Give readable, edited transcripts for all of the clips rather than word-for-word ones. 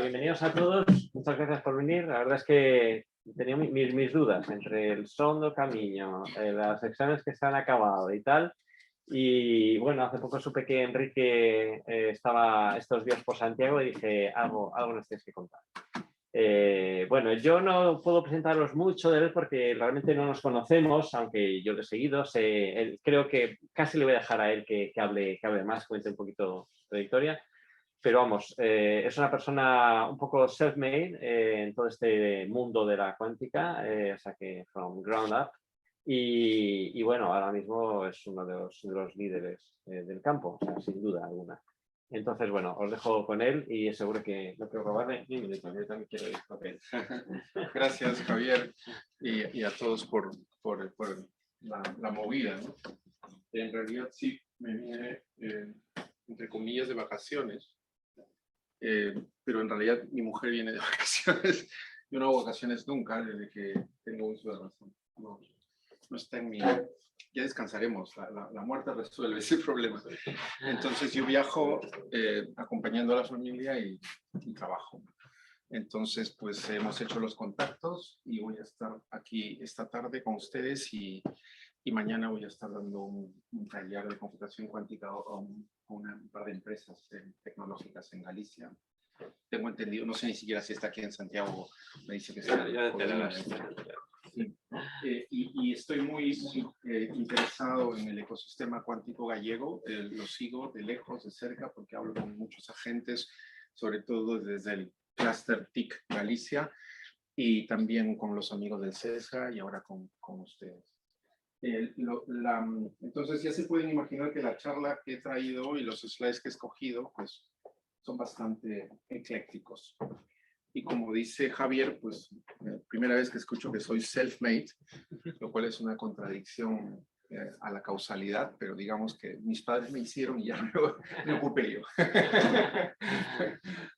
bienvenidos a todos. Muchas gracias por venir. La verdad es que tenía mis dudas entre el son do camiño, las secciones que se han acabado y tal. Y bueno, hace poco supe que Enrique estaba estos días por Santiago y dije, algo nos tienes que contar. Bueno, yo no puedo presentaros mucho de él porque realmente no nos conocemos, aunque yo lo he seguido. Creo que casi le voy a dejar a él que hable más, cuente un poquito su trayectoria. Pero vamos, es una persona un poco self-made en todo este mundo de la cuántica, o sea que from ground up. Y bueno, ahora mismo es uno de los líderes del campo, o sea, sin duda alguna. Entonces, bueno, os dejo con él y seguro que no quiero robarle ni un minuto, yo también quiero ir con él. Gracias, Javier, y a todos por la movida, ¿no? En realidad sí, me vine, entre comillas, de vacaciones, pero en realidad mi mujer viene de vacaciones. Yo no hago vacaciones nunca, desde que tengo uso de razón. No está en mi... Ya descansaremos, la muerte resuelve ese problema. Entonces yo viajo acompañando a la familia y trabajo. Entonces pues hemos hecho los contactos y voy a estar aquí esta tarde con ustedes y mañana voy a estar dando un taller de computación cuántica a un par de empresas tecnológicas en Galicia. Tengo entendido, no sé ni siquiera si está aquí en Santiago, me dice que está. Sí. Y estoy muy interesado en el ecosistema cuántico gallego, lo sigo de lejos, de cerca, porque hablo con muchos agentes, sobre todo desde el Cluster TIC Galicia, y también con los amigos del CESA y ahora con ustedes. Entonces ya se pueden imaginar que la charla que he traído y los slides que he escogido, pues son bastante eclécticos. Y como dice Javier, pues primera vez que escucho que soy self-made, lo cual es una contradicción a la causalidad, pero digamos que mis padres me hicieron y ya me ocupé yo.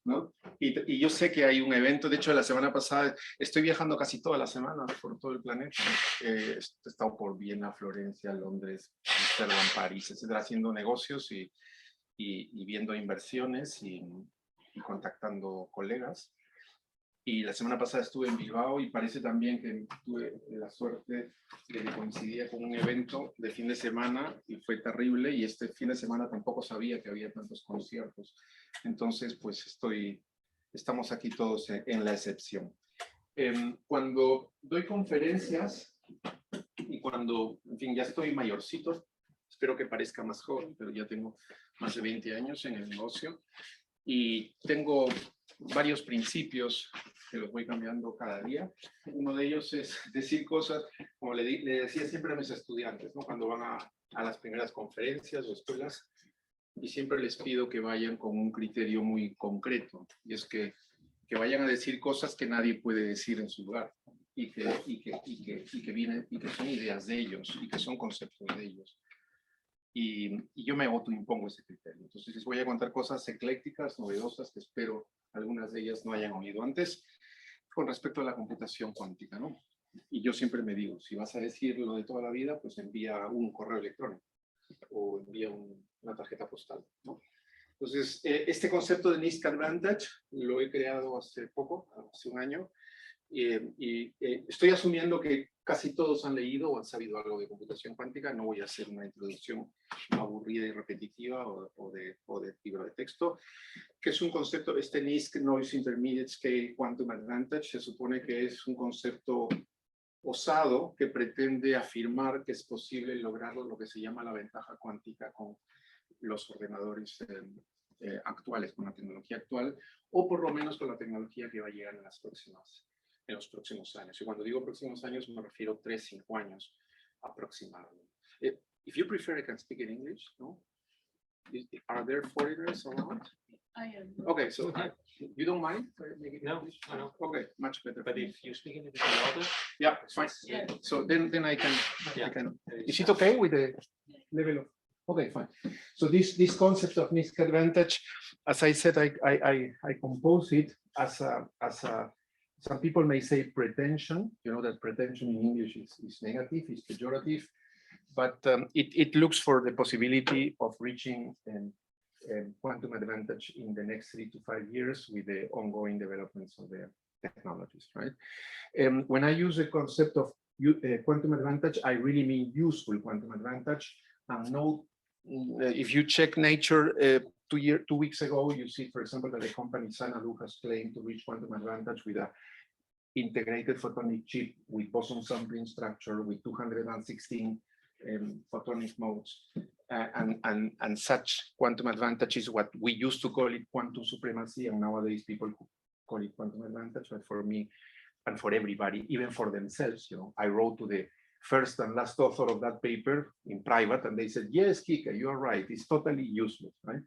¿No? Y yo sé que hay un evento, de hecho la semana pasada, estoy viajando casi toda la semana por todo el planeta. He estado por Viena, Florencia, Londres, Amsterdam, París, etcétera, haciendo negocios y viendo inversiones y contactando colegas. Y la semana pasada estuve en Bilbao y parece también que tuve la suerte de que coincidía con un evento de fin de semana y fue terrible, y este fin de semana tampoco sabía que había tantos conciertos. Entonces, pues estamos aquí todos en la excepción. Cuando doy conferencias y cuando, en fin, ya estoy mayorcito, espero que parezca más joven, pero ya tengo más de 20 años en el negocio y tengo varios principios que los voy cambiando cada día. Uno de ellos es decir cosas, como le decía siempre a mis estudiantes, ¿no? Cuando van a las primeras conferencias o escuelas, y siempre les pido que vayan con un criterio muy concreto, y es que vayan a decir cosas que nadie puede decir en su lugar, y que son ideas de ellos, y que son conceptos de ellos. Y yo me autoimpongo ese criterio. Entonces les voy a contar cosas eclécticas, novedosas, que espero algunas de ellas no hayan oído antes, con respecto a la computación cuántica, ¿no? Y yo siempre me digo, si vas a decir lo de toda la vida, pues envía un correo electrónico o envía una tarjeta postal, ¿no? Entonces, este concepto de NISQ Advantage lo he creado hace poco, hace un año, y estoy asumiendo que casi todos han leído o han sabido algo de computación cuántica. No voy a hacer una introducción aburrida y repetitiva o de libro de texto, que es un concepto, este NISQ, Noise Intermediate Scale Quantum Advantage, se supone que es un concepto osado que pretende afirmar que es posible lograr lo que se llama la ventaja cuántica con los ordenadores actuales, con la tecnología actual, o por lo menos con la tecnología que va a llegar en los próximos años. Y cuando digo próximos años me refiero a 3-5 años aproximadamente. If you prefer, I can speak in English, no? Are there foreigners around? I am. Okay, so you don't mind? No, no. Okay, much better. But if you speak in a bit louder, yeah, fine. Yeah. So then I can. Yeah. I can. Is it okay with the level of? Okay, fine. So this concept of NISQ advantage, as I said, I compose it as a some people may say pretension. You know that pretension in English is negative, is pejorative, but it looks for the possibility of reaching quantum advantage in the next 3 to 5 years with the ongoing developments of the technologies, right? When I use the concept of quantum advantage, I really mean useful quantum advantage. And no, if you check Nature 2 weeks ago, you see, for example, that the company Sanadu has claimed to reach quantum advantage with a integrated photonic chip with boson sampling structure with 216 photonic modes. And such quantum advantage is what we used to call it quantum supremacy, and nowadays people call it quantum advantage. But for me and for everybody, even for themselves, you know, I wrote to the first and last author of that paper in private, and they said, yes, Kike, you are right, it's totally useless, right?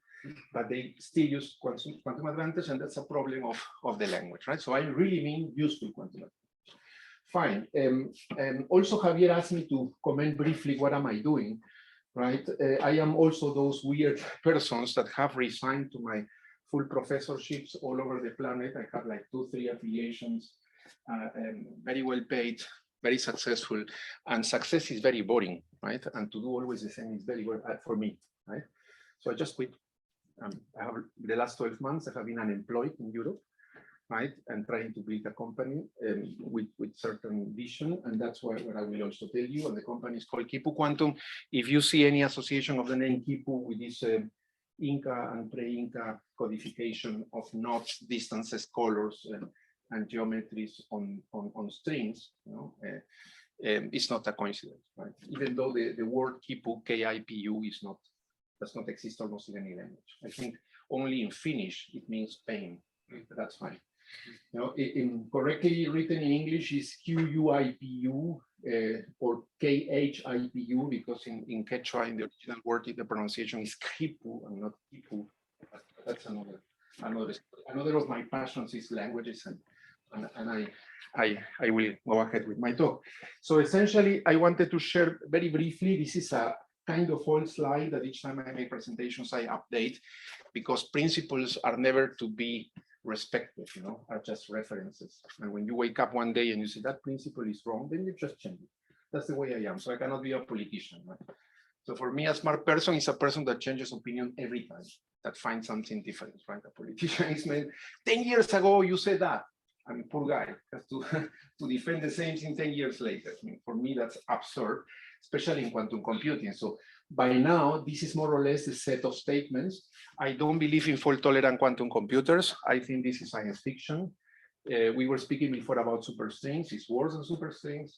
But they still use quantum advantage, and that's a problem of the language, right? So I really mean useful quantum advantage. Fine. Also, Javier asked me to comment briefly, what am I doing, right? I am also those weird persons that have resigned to my full professorships all over the planet. I have like 2, 3 affiliations, very well paid, very successful, and success is very boring, right? And to do always the same is very boring for me, right? So I just quit. I have, the last 12 months, I have been unemployed in Europe, right? And trying to build a company with certain vision. And that's what I will also tell you. And the company is called Kipu Quantum. If you see any association of the name Kipu with this Inca and pre-Inca codification of knots, distances, colors, and geometries on strings, you know, it's not a coincidence, right? Even though the word Kipu, K-I-P-U, does not exist almost in any language. I think only in Finnish it means pain. That's fine. You know, correctly written in English is Q-U-I-P-U or K-H-I-P-U, because in Quechua, in the original word, the pronunciation is Kipu and not Kipu. That's another of my passions is languages, and I will go ahead with my talk. So essentially, I wanted to share very briefly, this is a kind of old slide that each time I make presentations, I update, because principles are never to be respected, you know, are just references. And when you wake up one day and you say that principle is wrong, then you just change it. That's the way I am. So I cannot be a politician, right? So for me, a smart person is a person that changes opinion every time, that finds something different, right? A politician is made, 10 years ago, you said that. I mean, poor guy has to defend the same thing 10 years later. I mean, for me, that's absurd, especially in quantum computing. So by now, this is more or less a set of statements. I don't believe in fault-tolerant quantum computers. I think this is science fiction. We were speaking before about superstrings. It's worse than superstrings.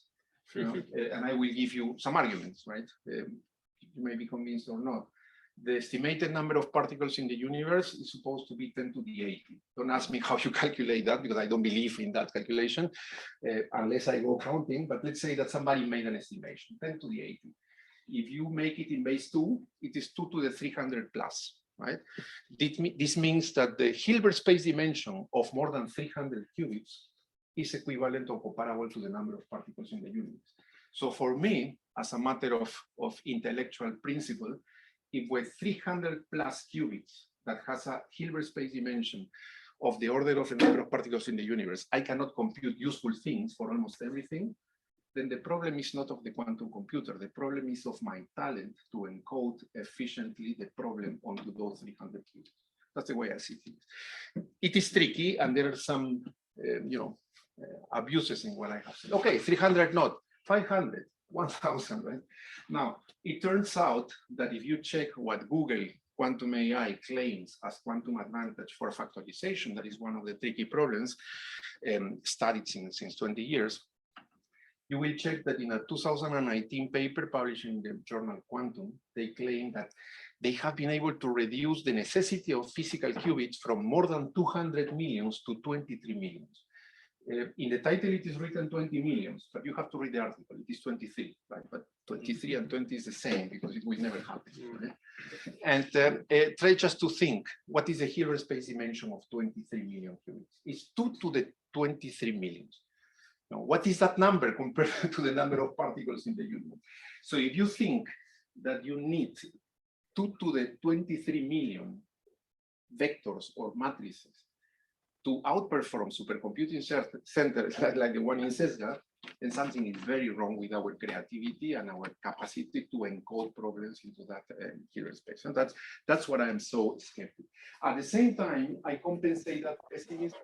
You know, and I will give you some arguments, right? You may be convinced or not. The estimated number of particles in the universe is supposed to be 10 to the 80. Don't ask me how you calculate that, because I don't believe in that calculation, unless I go counting. But let's say that somebody made an estimation, 10 to the 80. If you make it in base 2, it is 2 to the 300 plus, right? This means that the Hilbert space dimension of more than 300 qubits is equivalent or comparable to the number of particles in the universe. So for me, as a matter of intellectual principle, if with 300 plus qubits that has a Hilbert space dimension of the order of the number of particles in the universe, I cannot compute useful things for almost everything, then the problem is not of the quantum computer. The problem is of my talent to encode efficiently the problem onto those 300 qubits. That's the way I see things. It is tricky, and there are some, abuses in what I have said. Okay, 300 not, 500. 1,000, right? Now, it turns out that if you check what Google Quantum AI claims as quantum advantage for factorization, that is one of the tricky problems studied since 20 years, you will check that in a 2019 paper published in the journal Quantum, they claim that they have been able to reduce the necessity of physical qubits from more than 200 millions to 23 millions. In the title, it is written 20 millions, but you have to read the article. It is 23, right? But 23 and 20 is the same, because it will never happen. Right? And try just to think, what is the Hilbert space dimension of 23 million qubits? It's 2 to the 23 millions. Now, what is that number compared to the number of particles in the universe? So if you think that you need 2 to the 23 million vectors or matrices to outperform supercomputing centers like the one in CESGA, then something is very wrong with our creativity and our capacity to encode problems into that killer space. And that's what I am so skeptical. At the same time, I compensate that pessimism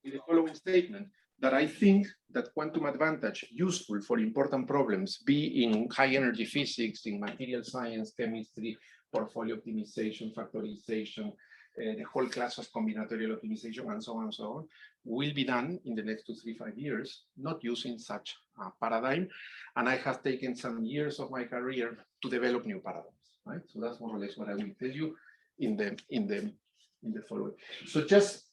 with the following statement, that I think that quantum advantage useful for important problems, be in high energy physics, in material science, chemistry, portfolio optimization, factorization, the whole class of combinatorial optimization, and so on and so on, will be done in the next 2, 3, 5 years, not using such a paradigm. And I have taken some years of my career to develop new paradigms, right? So that's more or less what I will tell you in the following. So just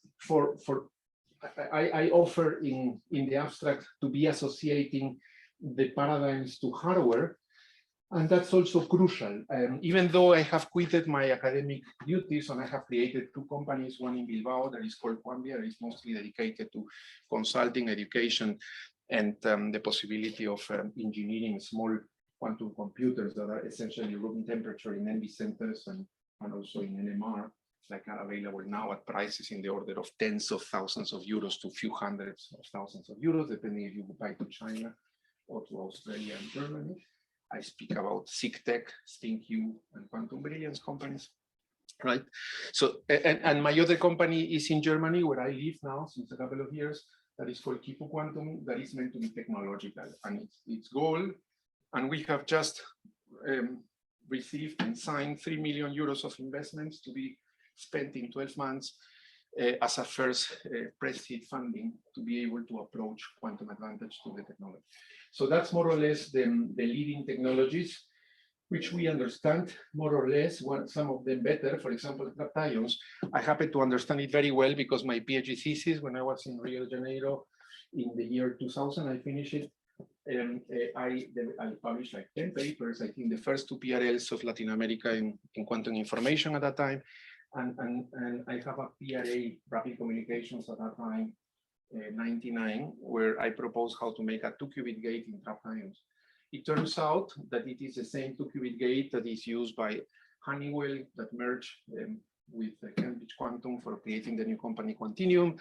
I offer in the abstract to be associating the paradigms to hardware, and that's also crucial. Even though I have quitted my academic duties and I have created 2 companies, one in Bilbao that is called Quambia, that is mostly dedicated to consulting, education, and the possibility of engineering small quantum computers that are essentially room temperature in NV centers and also in NMR, like are available now at prices in the order of tens of thousands of euros to a few hundreds of thousands of euros, depending if you buy to China or to Australia and Germany. I speak about SIGTech, StingQ, and Quantum Brilliance companies, right? So, and my other company is in Germany, where I live now since a couple of years, that is called Kipu Quantum, that is meant to be technological. And its goal, and we have just received and signed 3 million euros of investments to be spent in 12 months as a first pre-seed funding to be able to approach quantum advantage to the technology. So that's more or less the leading technologies, which we understand more or less, some of them better. For example, trapped ions. I happen to understand it very well because my PhD thesis, when I was in Rio de Janeiro in the year 2000, I finished it. I published like 10 papers, I think the first 2 PRLs of Latin America in quantum information at that time. And I have a PRA, Rapid Communications at that time, 99, where I proposed how to make a 2-qubit gate in trapped ions. It turns out that it is the same 2-qubit gate that is used by Honeywell that merged with Cambridge Quantum for creating the new company Quantinuum,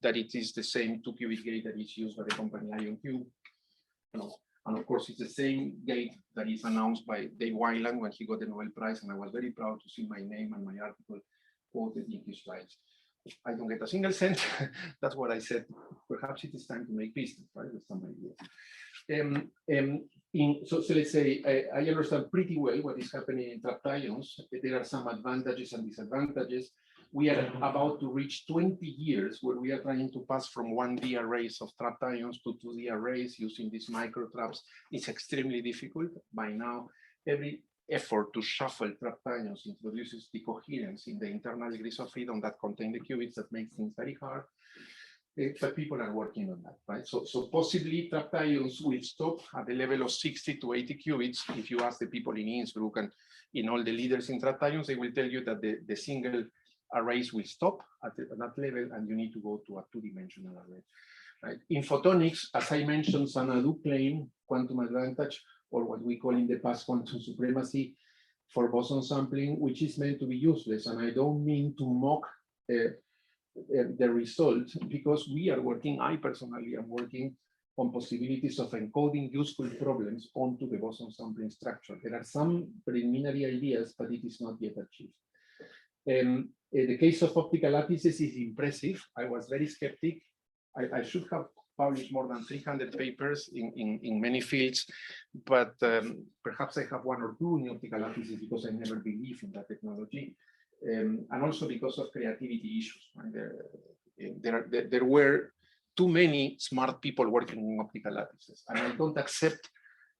that it is the same 2-qubit gate that is used by the company IonQ. And of course, it's the same gate that is announced by Dave Wineland when he got the Nobel Prize, and I was very proud to see my name and my article quoted in his slides. I don't get a single cent. That's what I said. Perhaps it is time to make business, right? With some idea. So let's say I understand pretty well what is happening in trapped ions. There are some advantages and disadvantages. We are about to reach 20 years where we are trying to pass from 1D arrays of trapped ions to 2D arrays using these micro traps. It's extremely difficult. By now, every effort to shuffle trapped ions introduces decoherence in the internal degrees of freedom that contain the qubits that makes things very hard. But people are working on that, right? So possibly trapped ions will stop at the level of 60 to 80 qubits. If you ask the people in Innsbruck and in all the leaders in trapped ions, they will tell you that the single arrays will stop at that level and you need to go to a 2-dimensional array. Right? In photonics, as I mentioned, Xanadu claim quantum advantage, or what we call in the past quantum supremacy for boson sampling, which is meant to be useless. And I don't mean to mock the result, because we are working, I personally am working on possibilities of encoding useful problems onto the boson sampling structure. There are some preliminary ideas, but it is not yet achieved. The case of optical lattices is impressive. I was very skeptic. I should have published more than 300 papers in many fields, but perhaps I have 1 or 2 in optical lattices because I never believed in that technology, and also because of creativity issues. Right? There were too many smart people working in optical lattices, and I don't accept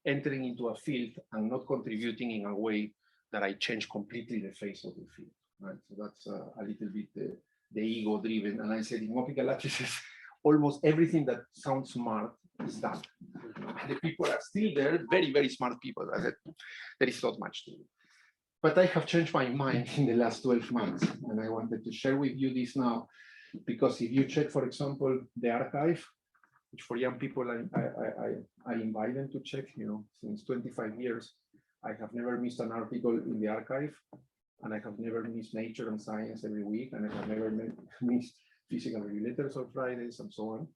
entering into a field and not contributing in a way that I change completely the face of the field. Right? So that's a little bit the ego driven. And I said in optical lattices, almost everything that sounds smart is done. The people are still there, very, very smart people. I said, there is not much to do. But I have changed my mind in the last 12 months. And I wanted to share with you this now, because if you check, for example, the archive, which for young people, I invite them to check, since 25 years, I have never missed an article in the archive. And I have never missed Nature and Science every week, and I have never missed Physical Review Letters on Fridays and so on.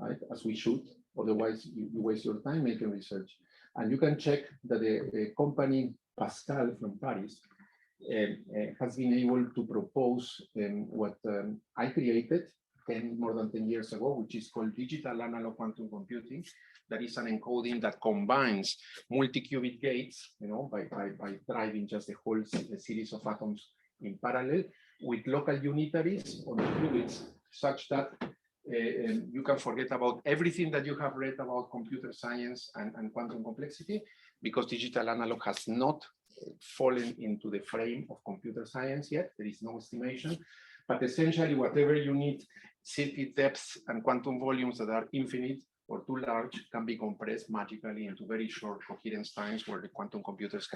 right? As we should. Otherwise, you waste your time making research. And you can check that the company Pascal from Paris has been able to propose what I created more than 10 years ago, which is called digital analog quantum computing. That is an encoding that combines multi-qubit gates, by driving just a whole series of atoms in parallel with local unitaries on the qubits, such that you can forget about everything that you have read about computer science and quantum complexity, because digital analog has not fallen into the frame of computer science yet. There is no estimation, but essentially whatever you need, circuit depths and quantum volumes that are infinite or too large, can be compressed magically into very short coherence times where the quantum computers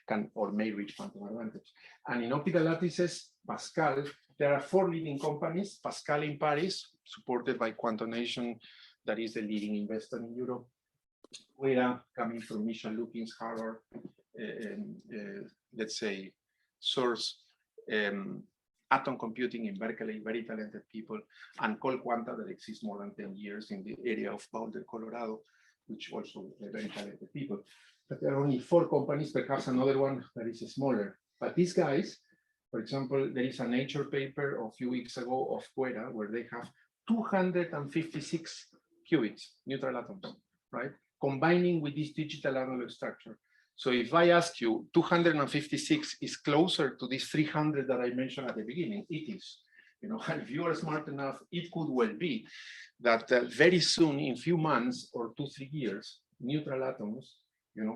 can or may reach quantum advantage. And in optical lattices, Pascal, there are 4 leading companies: Pascal in Paris, supported by Quantum Nation, that is the leading investor in Europe; Quera, coming from Michel Lupin's Harvard, let's say, source; Atom Computing in Berkeley, very talented people; and Quanta, that exists more than 10 years in the area of Boulder, Colorado, which also very talented people. But there are only 4 companies, perhaps another one that is smaller. But these guys, for example, there is a Nature paper a few weeks ago of Quera, where they have 256 qubits, neutral atoms, right? Combining with this digital analog structure. So if I ask you, 256 is closer to this 300 that I mentioned at the beginning, it is. And if you are smart enough, it could well be that very soon, in few months or 2-3 years, neutral atoms,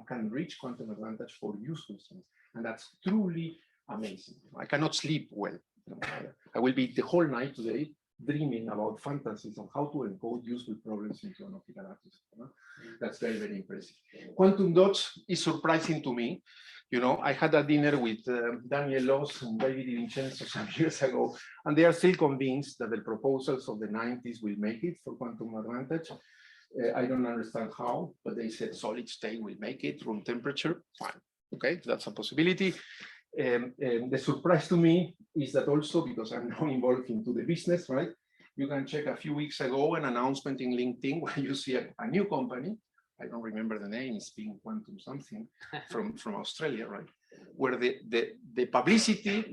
can reach quantum advantage for useful things. And that's truly amazing. I cannot sleep well. I will be the whole night today dreaming about fantasies on how to encode useful problems into an optical lattice. That's very, very impressive. Quantum dots is surprising to me. I had a dinner with Daniel Loss and David Vincenzo some years ago, and they are still convinced that the proposals of the 90s will make it for quantum advantage. I don't understand how, but they said solid state will make it, room temperature, fine. Okay, that's a possibility. The surprise to me is that also, because I'm now involved into the business, right? You can check a few weeks ago an announcement in LinkedIn where you see a new company. I don't remember the name, it's being Quantum something from Australia, right? Where the publicity,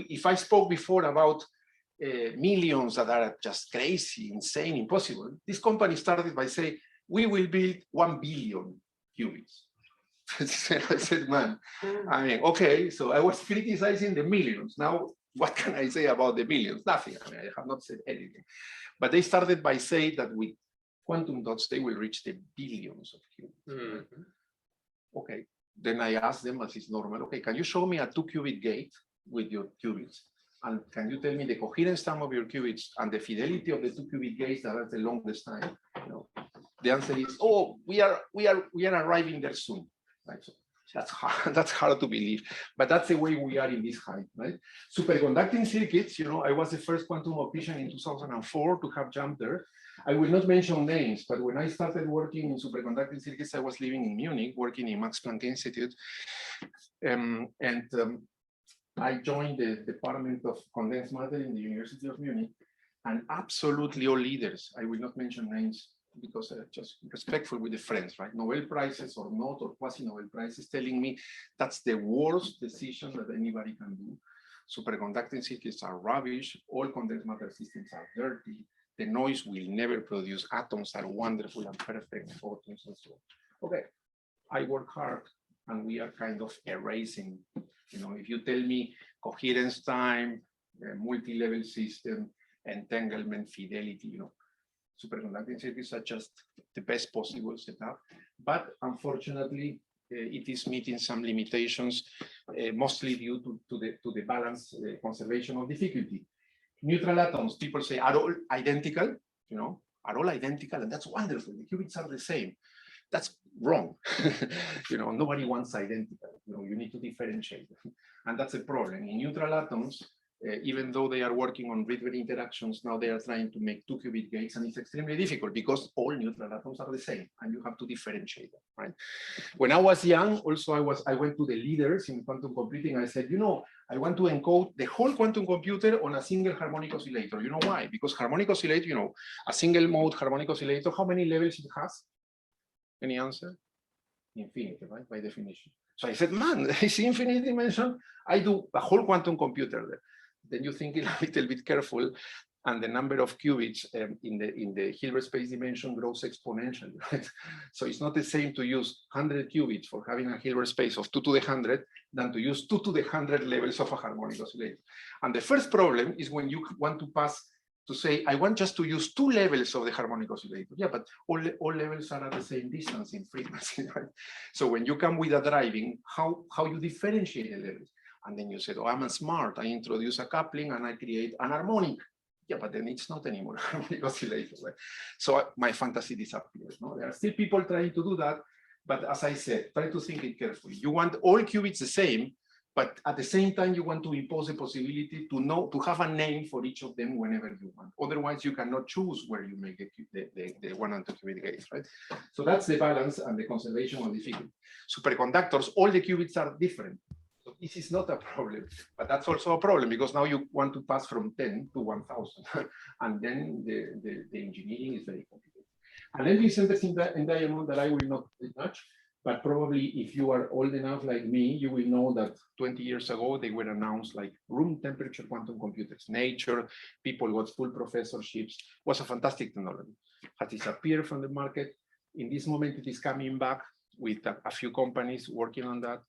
if I spoke before about millions that are just crazy, insane, impossible, this company started by saying, we will build 1 billion qubits. I said, man, okay, so I was criticizing the millions. Now, what can I say about the billions? Nothing. I have not said anything. But they started by saying that with quantum dots, they will reach the billions of qubits. Okay, then I asked them, as is normal, okay, can you show me a 2-qubit gate with your qubits? And can you tell me the coherence time of your qubits and the fidelity of the 2-qubit gates that are the longest time? The answer is, oh, we are arriving there soon. Right? So that's hard to believe, but that's the way we are in this height, right? Superconducting circuits, I was the first quantum optician in 2004 to have jumped there. I will not mention names, but when I started working in superconducting circuits, I was living in Munich, working in Max Planck Institute. I joined the Department of Condensed Matter in the University of Munich, and absolutely all leaders, I will not mention names, because just respectful with the friends, right? Nobel Prizes or not, or quasi-Nobel Prizes, telling me that's the worst decision that anybody can do. Superconducting circuits are rubbish. All condensed matter systems are dirty. The noise will never produce. Atoms are wonderful and perfect, photons and so on. Okay, I work hard, and we are kind of erasing. If you tell me coherence time, multi-level system, entanglement, fidelity, superconducting circuits are just the best possible setup, but unfortunately, it is meeting some limitations, mostly due to the balance conservation of difficulty. Neutral atoms, people say, are all identical, are all identical, and that's wonderful. The qubits are the same. That's wrong. Nobody wants identical. You need to differentiate, and that's a problem. In neutral atoms, Even though they are working on Rydberg interactions, now they are trying to make 2-qubit gates, and it's extremely difficult because all neutral atoms are the same, and you have to differentiate them, right? When I was young, also I went to the leaders in quantum computing. I said, you know, I want to encode the whole quantum computer on a single harmonic oscillator. You know why? Because harmonic oscillator, you know, a single mode harmonic oscillator, how many levels it has? Any answer? Infinity, right? By definition. So I said, man, it's infinite dimension. I do a whole quantum computer there. Then you think a little bit careful, and the number of qubits in the Hilbert space dimension grows exponentially, right? So it's not the same to use 100 qubits for having a Hilbert space of 2 to the 100 than to use 2 to the 100 levels of a harmonic oscillator. And the first problem is when you want to pass to say, I want just to use 2 levels of the harmonic oscillator. Yeah, but all levels are at the same distance in frequency, right? So when you come with a driving, how you differentiate the levels? And then you said, oh, I'm smart. I introduce a coupling and I create an harmonic. Yeah, but then it's not anymore harmonic oscillator, right? So my fantasy disappears. No? There are still people trying to do that. But as I said, try to think it carefully. You want all qubits the same, but at the same time, you want to impose a possibility to have a name for each of them whenever you want. Otherwise, you cannot choose where you make the 1 and 2 qubit gates, right? So that's the balance and the conservation of difficulty. Superconductors, all the qubits are different. So this is not a problem, but that's also a problem because now you want to pass from 10 to 1000, and then the engineering is very complicated. And then this interesting diamond that I will not touch. But probably if you are old enough like me, you will know that 20 years ago, they were announced like room temperature quantum computers. Nature, people got full professorships. It was a fantastic technology. Had disappeared from the market. In this moment, it is coming back with a few companies working on that.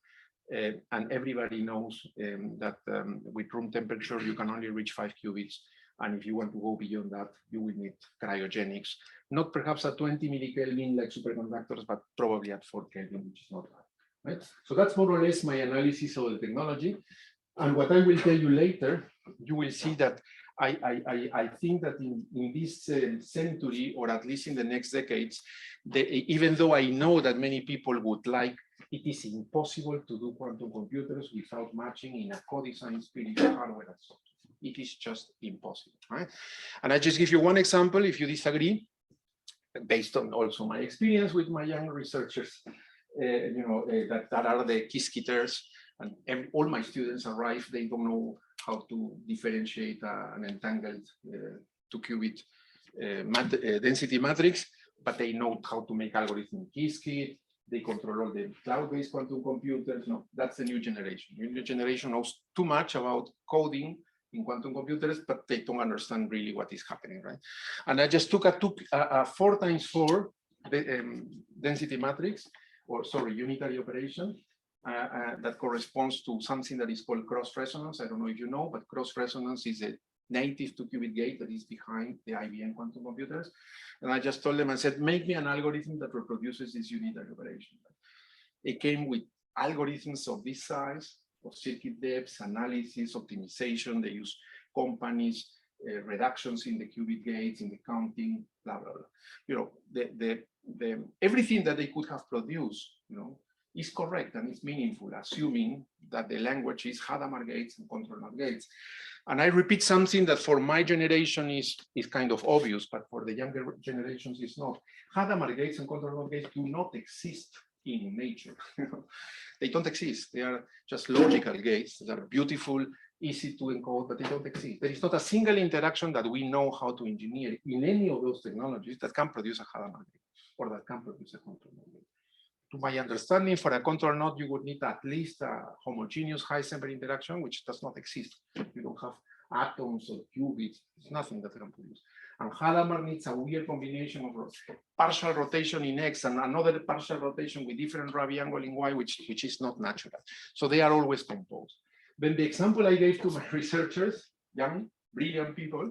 And everybody knows that with room temperature, you can only reach 5 qubits. And if you want to go beyond that, you will need cryogenics. Not perhaps at 20 millikelvin like superconductors, but probably at 4 Kelvin, which is not bad, right? So that's more or less my analysis of the technology. And what I will tell you later, you will see that I think that in this century, or at least in the next decades, even though I know that many people would like, it is impossible to do quantum computers without matching in a co-design spirit hardware and software. It is just impossible, right? And I just give you one example, if you disagree, based on also my experience with my young researchers, that are the Qiskiters, and all my students arrive, they don't know how to differentiate an entangled 2-qubit density matrix, but they know how to make algorithms in Qiskit. They control all the cloud-based quantum computers. No, that's the new generation. The new generation knows too much about coding in quantum computers, but they don't understand really what is happening, right? And I just took a 4x4 density matrix, or sorry, unitary operation that corresponds to something that is called cross resonance. I don't know if you know, but cross resonance is a native 2-qubit gate that is behind the IBM quantum computers. And I just told them, I said, make me an algorithm that reproduces this unitary operation. It came with algorithms of this size, of circuit depths, analysis, optimization. They use companies, reductions in the qubit gates, in the counting, blah, blah, blah. You know, everything that they could have produced, you know, is correct and it's meaningful, assuming that the language is Hadamard gates and control knot gates. And I repeat something that for my generation is kind of obvious, but for the younger generations it's not. Hadamard gates and control knot gates do not exist in nature. They don't exist. They are just logical gates that are beautiful, easy to encode, but they don't exist. There is not a single interaction that we know how to engineer in any of those technologies that can produce a Hadamard gate or that can produce a control knot gate. To my understanding, for a control knot, you would need at least a homogeneous Heisenberg interaction, which does not exist. You don't have atoms or qubits. There's nothing that can produce. And Hadamard needs a weird combination of partial rotation in X and another partial rotation with different Rabi angle in Y, which is not natural. So they are always composed. Then the example I gave to my researchers, young, brilliant people,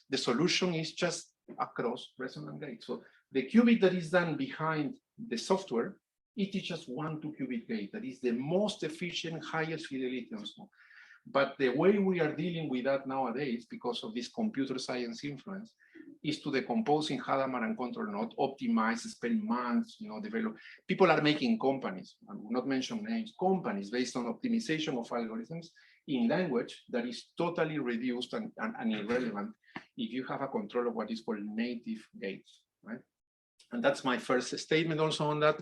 the solution is just a cross resonant gate. So the qubit that is done behind the software, it is just 1 2-qubit gate. That is the most efficient, highest fidelity and so on. But the way we are dealing with that nowadays, because of this computer science influence, is to decompose in Hadamard and control knot, optimize, spend months, you know, develop. People are making companies, I will not mention names, companies based on optimization of algorithms in language that is totally reduced and irrelevant if you have a control of what is called native gates, right? And that's my first statement also on that.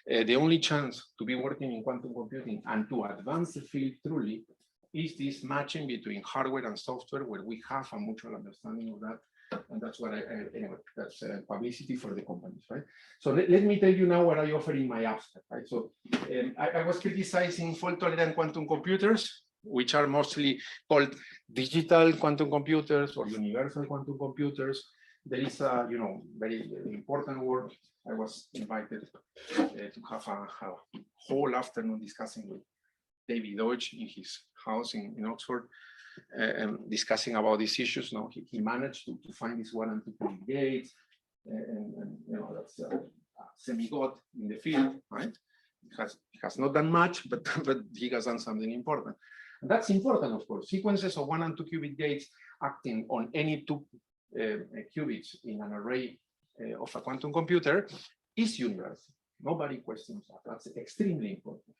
The only chance to be working in quantum computing and to advance the field truly is this matching between hardware and software, where we have a mutual understanding of that. And that's what anyway, that's publicity for the companies, right? So let me tell you now what I offer in my abstract, right? So I was criticizing fault-tolerant quantum computers, which are mostly called digital quantum computers or universal quantum computers. There is a, very important work. I was invited to have a whole afternoon discussing with David Deutsch in his house in Oxford, discussing about these issues. Now he managed to find this 1 and 2 qubit gates, and that's a semi-god in the field, right? He has not done much, but he has done something important. And that's important, of course. Sequences of 1 and 2 qubit gates acting on any 2 qubits in an array of a quantum computer is universal. Nobody questions that. That's extremely important.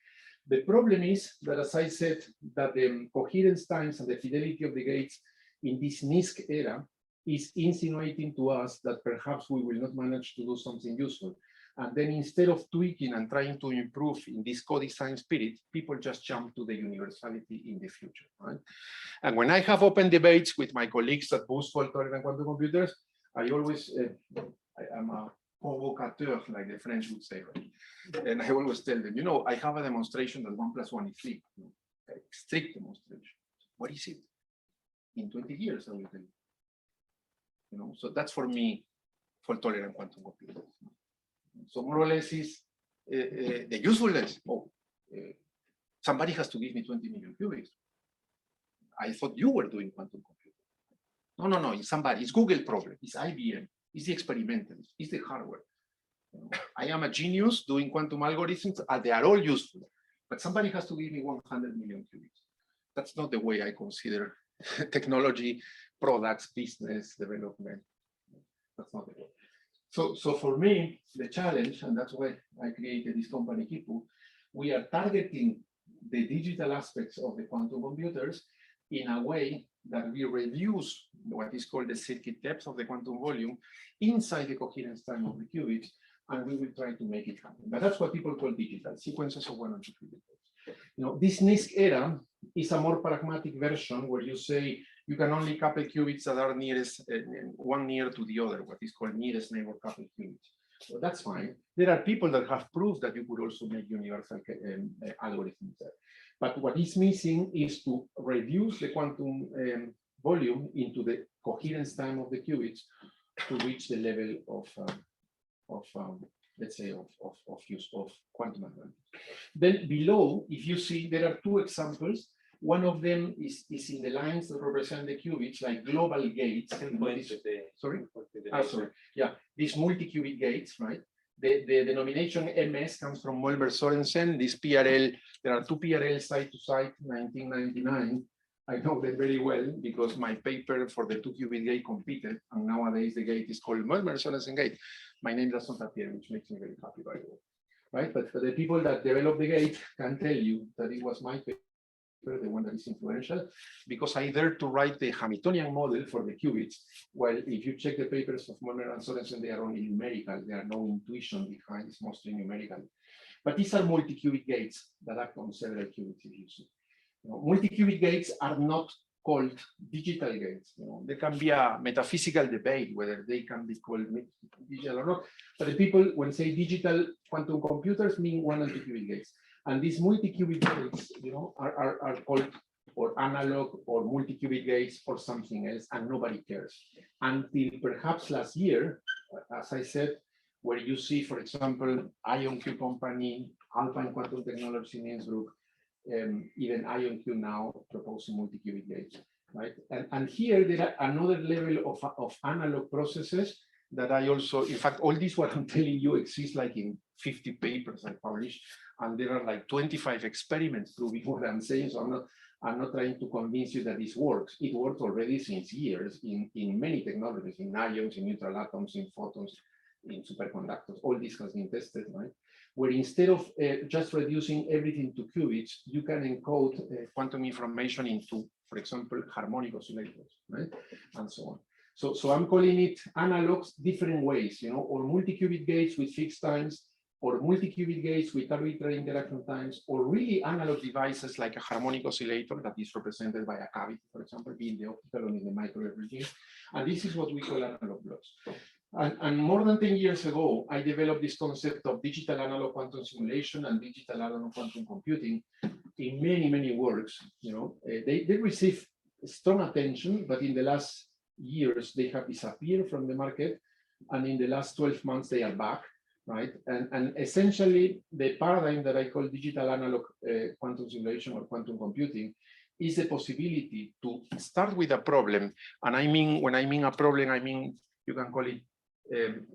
The problem is that, as I said, that the coherence times and the fidelity of the gates in this NISQ era is insinuating to us that perhaps we will not manage to do something useful. And then instead of tweaking and trying to improve in this co-design spirit, people just jump to the universality in the future, right? And when I have open debates with my colleagues at both fault-tolerant quantum computers, I always, I am a provocateur, like the French would say, right? And I always tell them, I have a demonstration that 1 + 1 is 3, a strict demonstration. What is it? In 20 years, I will tell you. So that's for me, fault-tolerant quantum computers. So more or less is the usefulness. Somebody has to give me 20 million qubits. I thought you were doing quantum computing. No, it's somebody. It's Google problem. It's IBM. It's the experimentalists. It's the hardware. I am a genius doing quantum algorithms, and they are all useful. But somebody has to give me 100 million qubits. That's not the way I consider technology, products, business, development. That's not the way. So for me, the challenge, and that's why I created this company, Kipu, we are targeting the digital aspects of the quantum computers in a way that we reduce what is called the circuit depth of the quantum volume inside the coherence time of the qubits, and we will try to make it happen. But that's what people call digital sequences of 1 and 2 qubits. This NISQ era is a more pragmatic version where you say you can only couple qubits that are nearest, one near to the other, what is called nearest neighbor coupled qubits. So that's fine. There are people that have proved that you could also make universal algorithms there. But what is missing is to reduce the quantum volume into the coherence time of the qubits to reach the level of let's say, of use of quantum advantage. Then below, if you see, there are 2 examples. One of them is in the lines that represent the qubits, like global gates. Sorry? Sorry. Yeah, these multi-qubit gates, right? The denomination MS comes from Molmer-Sorensen. This PRL, there are 2 PRL side to side, 1999. I know them very well because my paper for the 2-qubit gate competed, and nowadays the gate is called Molmer-Sorensen gate. My name does not appear, which makes me very happy, by the way. Right? But for the people that developed the gate can tell you that it was my paper, the one that is influential, because I dared to write the Hamiltonian model for the qubits. While if you check the papers of Molmer and Sorensen, they are only numerical. There are no intuition behind. It's mostly numerical. But these are multi-qubit gates that act on several qubits, if you see. Multi-qubit gates are not called digital gates. There can be a metaphysical debate whether they can be called digital or not. But the people, when say digital quantum computers, mean 1 and 2 qubit gates. And these multi-qubit gates, are called or analog or multi-qubit gates or something else, and nobody cares. Until perhaps last year, as I said, where you see, for example, IonQ company, Alpine Quantum Technology in Innsbruck, even IonQ now proposing multi-qubit gates, right? And here there are another level of analog processes that I also, in fact, all this what I'm telling you exists like in 50 papers I published, and there are like 25 experiments proving what I'm saying. So I'm not trying to convince you that this works. It works already since years in many technologies, in ions, in neutral atoms, in photons, in superconductors. All this has been tested, right? Where instead of just reducing everything to qubits, you can encode quantum information into, for example, harmonic oscillators, right? And so on. So I'm calling it analogs different ways, or multi-qubit gates with fixed times, or multi-qubit gates with arbitrary interaction times, or really analog devices like a harmonic oscillator that is represented by a cavity, for example, be in the optical or in the microwave regime. And this is what we call analog blocks. And more than 10 years ago, I developed this concept of digital analog quantum simulation and digital analog quantum computing in many, many works. They received strong attention, but in the last years, they have disappeared from the market. And in the last 12 months, they are back, right? And essentially, the paradigm that I call digital analog quantum simulation or quantum computing is the possibility to start with a problem. And I mean, when I mean a problem, I mean, you can call it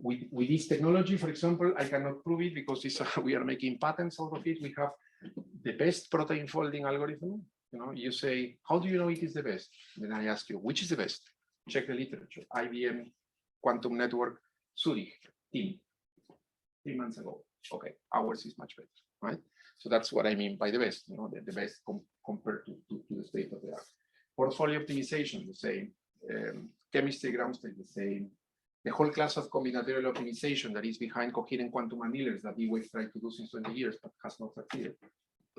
with this technology, for example, I cannot prove it because we are making patents out of it. We have the best protein folding algorithm. You say, how do you know it is the best? Then I ask you, which is the best? Check the literature. IBM, Quantum Network, Zurich, team, 3 months ago. Okay, ours is much better, right? So that's what I mean by the best, the best compared to the state of the art. Portfolio optimization, the same. Chemistry ground state, the same. The whole class of combinatorial optimization that is behind coherent quantum annealers that D-Wave tried to do since 20 years, but has not succeeded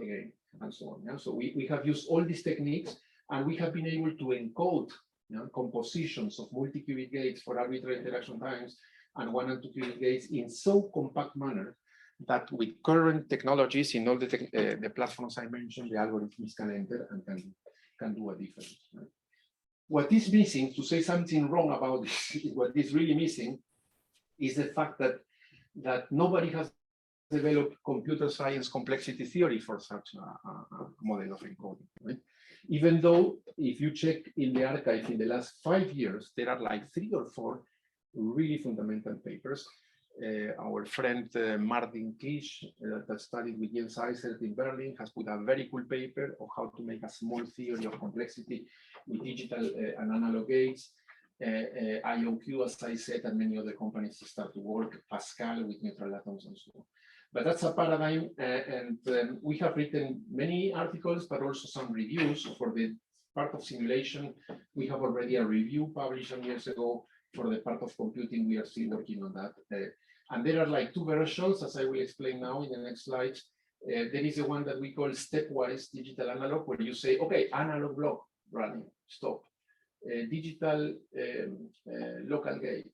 again, and so on. Yeah? So we have used all these techniques, and we have been able to encode compositions of multi-qubit gates for arbitrary interaction times and 1 and 2 qubit gates in so compact manner that with current technologies in all the platforms I mentioned, the algorithms can enter and can do a difference. Right? What is missing, to say something wrong about this, what is really missing is the fact that nobody has developed computer science complexity theory for such a model of encoding. Right? Even though if you check in the archive in the last 5 years, there are like 3 or 4 really fundamental papers. Our friend Martin Kish that studied with Jens Eisert in Berlin has put a very cool paper on how to make a small theory of complexity with digital and analog gates. IOQ, as I said, and many other companies start to work, Pascal with neutral atoms and so on. But that's a paradigm, and we have written many articles, but also some reviews for the part of simulation. We have already a review published some years ago. For the part of computing, we are still working on that. And there are like 2 versions, as I will explain now in the next slides. There is the one that we call stepwise digital analog, where you say, okay, analog block running, stop. Digital local gate,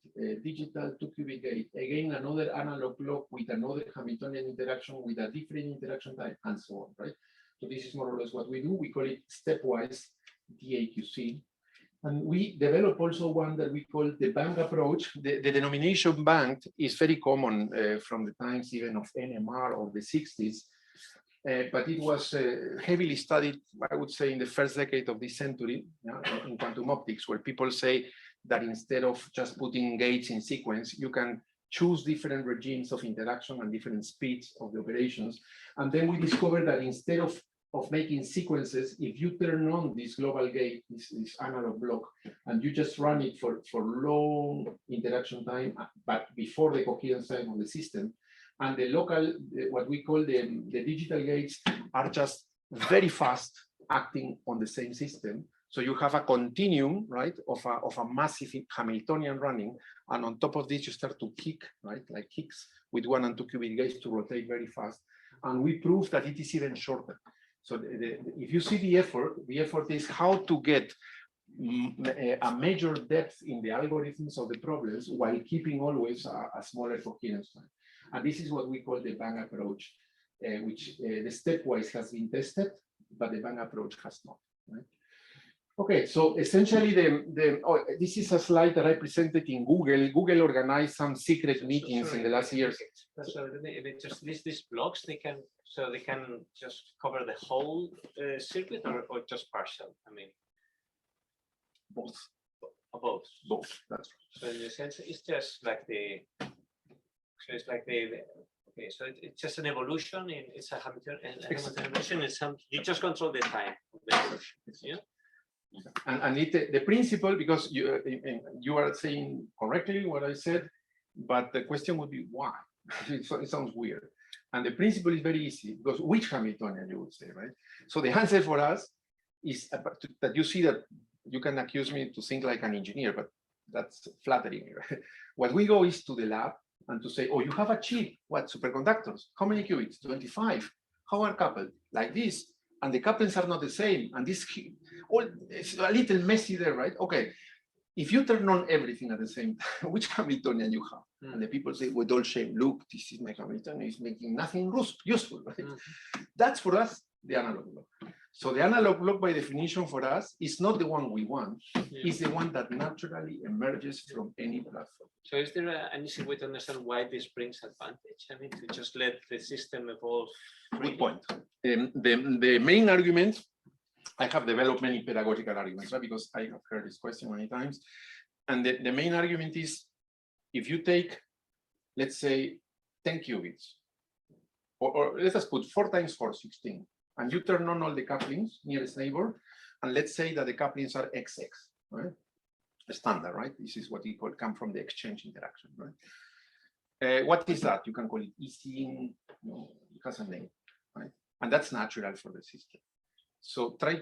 digital 2-qubit gate, again, another analog block with another Hamiltonian interaction with a different interaction type, and so on, right? So this is more or less what we do. We call it stepwise DAQC. And we develop also one that we call the bank approach. The denomination bank is very common from the times even of NMR of the 60s, but it was heavily studied, I would say, in the first decade of this century in quantum optics, where people say that instead of just putting gates in sequence, you can choose different regimes of interaction and different speeds of the operations. And then we discovered that instead of making sequences, if you turn on this global gate, this analog block, and you just run it for long interaction time, but before the coherence time of the system, and the local, what we call the digital gates, are just very fast acting on the same system. So you have a continuum, right, of a massive Hamiltonian running, and on top of this, you start to kick, right, like kicks with 1 and 2 qubit gates to rotate very fast. And we proved that it is even shorter. So if you see the effort is how to get a major depth in the algorithms of the problems while keeping always a smaller coherence time. And this is what we call the bank approach, which the stepwise has been tested, but the bank approach has not. Right? Okay, so essentially this is a slide that I presented in Google. Google organized some secret meetings in the last years. So they just list these blocks. They can just cover the whole circuit or just partial. I mean, both. Both. Both. That's right. So in the sense, it's just like the. So it's like the. Okay, so it's just an evolution. It's a Hamiltonian evolution. It's some. You just control the time of the evolution. Yeah. And the principle, because you are saying correctly what I said, But the question would be why? It sounds weird. And the principle is very easy, because which Hamiltonian, you would say, right? So the answer for us is that you see that you can accuse me to think like an engineer, but that's flattering. Right? What we go is to the lab and to say, oh, you have a chip, what, superconductors? How many qubits? 25. How are coupled? Like this. And the couplings are not the same. And this, it's a little messy there, right? Okay. If you turn on everything at the same time, which Hamiltonian you have? And the people say, with all shame, look, this is my Hamiltonian, it's making nothing useful, right? That's for us, the analog block. So the analog block, by definition for us, is not the one we want, it's the one that naturally emerges from any platform. So is there an easy way to understand why this brings advantage? I mean, to just let the system evolve? Good point. The main argument, I have developed many pedagogical arguments, right? Because I have heard this question many times. And the main argument is, if you take, let's say, 10 qubits, or let us put 4 times 4, 16, and you turn on all the couplings, nearest neighbor, and let's say that the couplings are XX, right? Standard, right? This is what we call, come from the exchange interaction, right? What is that? You can call it ECing, it has a name, right? And that's natural for the system. So try,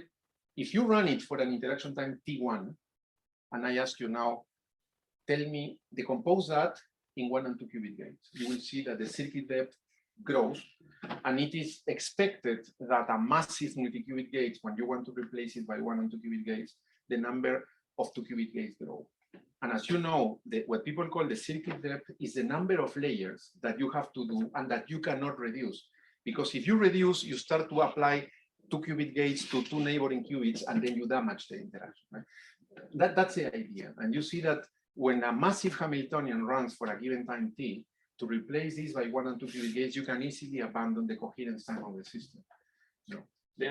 if you run it for an interaction time T1, and I ask you now, tell me, decompose that in 1 and 2 qubit gates. You will see that the circuit depth grows, and it is expected that a massive multi-qubit gate, when you want to replace it by 1 and 2 qubit gates, the number of 2 qubit gates grow. And as you know, what people call the circuit depth is the number of layers that you have to do and that you cannot reduce. Because if you reduce, you start to apply 2 qubit gates to 2 neighboring qubits, and then you damage the interaction, right? That's the idea. And you see that when a massive Hamiltonian runs for a given time t, to replace this by 1 and 2 qubit gates, you can easily abandon the coherence time of the system.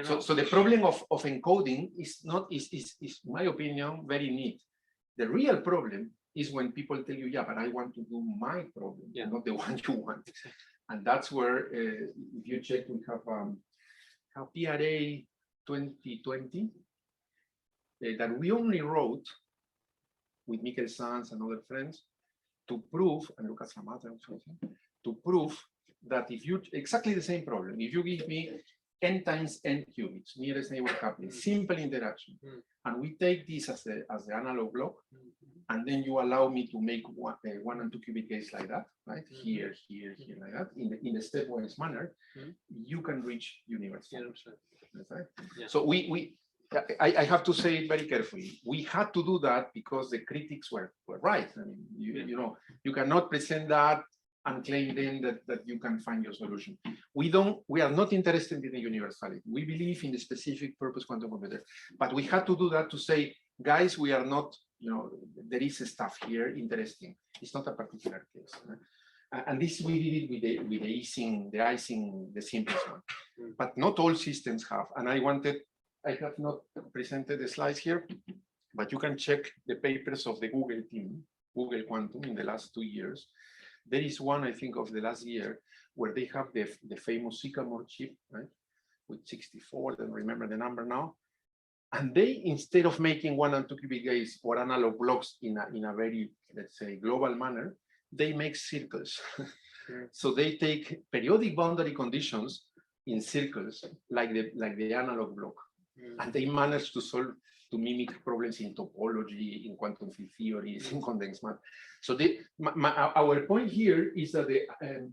So the problem of encoding is not, is my opinion, very neat. The real problem is when people tell you, yeah, but I want to do my problem, not the one you want. And that's where, if you check, we have PRA 2020 that we only wrote with Mikkel Sanz and other friends to prove, and Lucas Lamata, to prove that if you, exactly the same problem, if you give me n times n qubits, nearest neighbor coupling, simple interaction, and we take this as the analog block, and then you allow me to make 1 and 2 qubit gates like that, right? Here, here, here, like that, in the stepwise manner, you can reach universal. That's right. So I have to say it very carefully. We had to do that because the critics were right. I mean, you cannot present that and claim then that you can find your solution. We are not interested in the universality. We believe in the specific purpose quantum computer, but we had to do that to say, guys, we are not, there is stuff here interesting. It's not a particular case. And this we did it with the icing, the simplest one. But not all systems have. And I have not presented the slides here, but you can check the papers of the Google team, Google Quantum, in the last 2 years. There is one, I think, of the last year where they have the famous Sycamore chip, right, with 64, I don't remember the number now. And they, instead of making 1 and 2 qubit gates or analog blocks in a very, let's say, global manner, they make circles. So they take periodic boundary conditions in circles like the analog block, and they manage to mimic problems in topology, in quantum field theories, in condensed matter. So our point here is that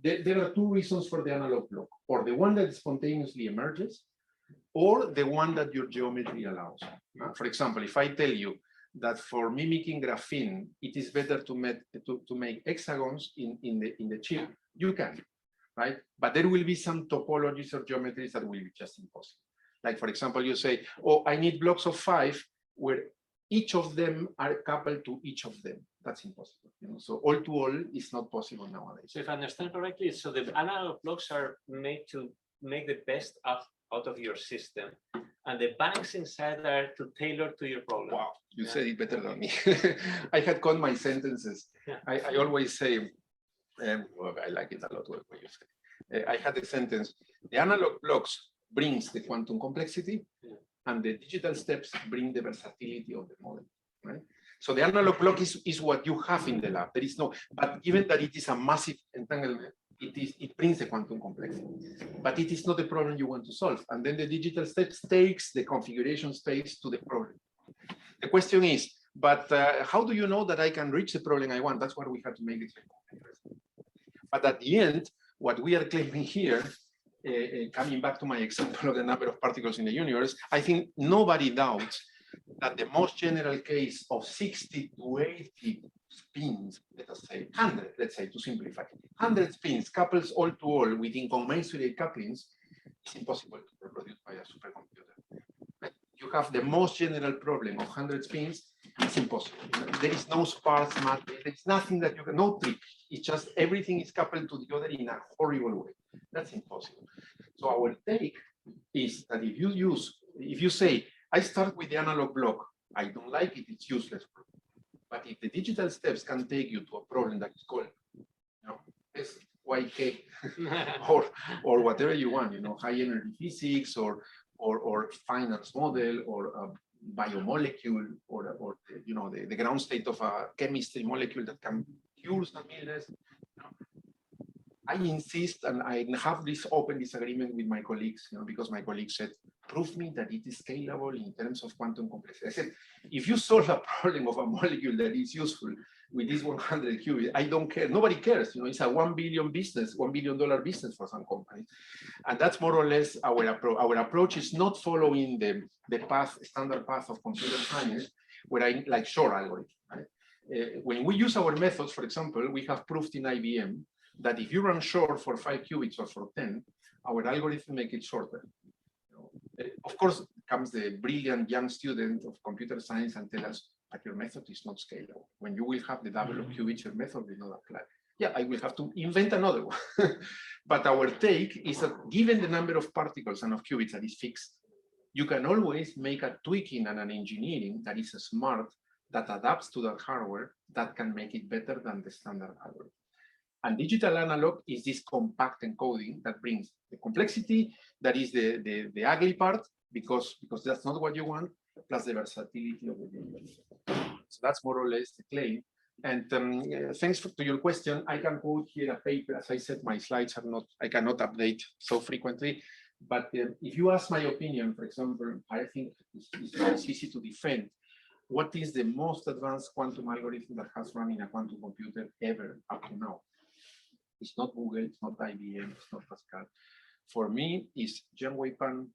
there are 2 reasons for the analog block, or the one that spontaneously emerges, or the one that your geometry allows. For example, if I tell you that for mimicking graphene, it is better to make hexagons in the chip, you can, right? But there will be some topologies or geometries that will be just impossible. Like, for example, you say, oh, I need blocks of 5 where each of them are coupled to each of them. That's impossible. So all to all is not possible nowadays. So if I understand correctly, so the analog blocks are made to make the best out of your system, and the banks inside are to tailor to your problem. Wow, you said it better than me. I had caught my sentences. I always say, well, I like it a lot what you say. I had a sentence, the analog blocks brings the quantum complexity, and the digital steps bring the versatility of the model, right? So the analog block is what you have in the lab. There is no, but given that it is a massive entanglement, it brings the quantum complexity. But it is not the problem you want to solve. And then the digital steps takes the configuration space to the problem. The question is, but how do you know that I can reach the problem I want? That's what we have to make it. But at the end, what we are claiming here, coming back to my example of the number of particles in the universe, I think nobody doubts that the most general case of 60 to 80 spins, let us say 100, let's say to simplify, 100 spins, couples all to all with incommensurate couplings, is impossible to reproduce by a supercomputer. You have the most general problem of 100 spins, it's impossible. There is no sparse matter, there is nothing that you can, no trick. It's just everything is coupled to the other in a horrible way. That's impossible. So our take is that if you say, I start with the analog block, I don't like it, it's useless. But if the digital steps can take you to a problem that is called, SYK, or whatever you want, high energy physics, or finance model, or biomolecule, or the ground state of a chemistry molecule that can cure some illness. I insist, and I have this open disagreement with my colleagues, because my colleagues said, prove me that it is scalable in terms of quantum complexity. I said, if you solve a problem of a molecule that is useful with this 100 qubits, I don't care. Nobody cares. It's a $1 billion business, $1 billion business for some companies. And that's more or less our approach. Our approach is not following the standard path of computer science, where I like short algorithms. Right? When we use our methods, for example, we have proved in IBM that if you run short for 5 qubits or for 10, our algorithm make it shorter. Of course, comes the brilliant young student of computer science and tell us that your method is not scalable. When you will have the double of qubits, your method will not apply. Yeah, I will have to invent another one. But our take is that given the number of particles and of qubits that is fixed, you can always make a tweaking and an engineering that is smart, that adapts to that hardware, that can make it better than the standard algorithm. And digital analog is this compact encoding that brings the complexity, that is the ugly part, because that's not what you want, plus the versatility of the data. So that's more or less the claim. And thanks to your question, I can quote here a paper. As I said, my slides are not, I cannot update so frequently. But if you ask my opinion, for example, I think it's easy to defend. What is the most advanced quantum algorithm that has run in a quantum computer ever up to now? It's not Google, it's not IBM, it's not Pascal. For me, it's Zheng Pan,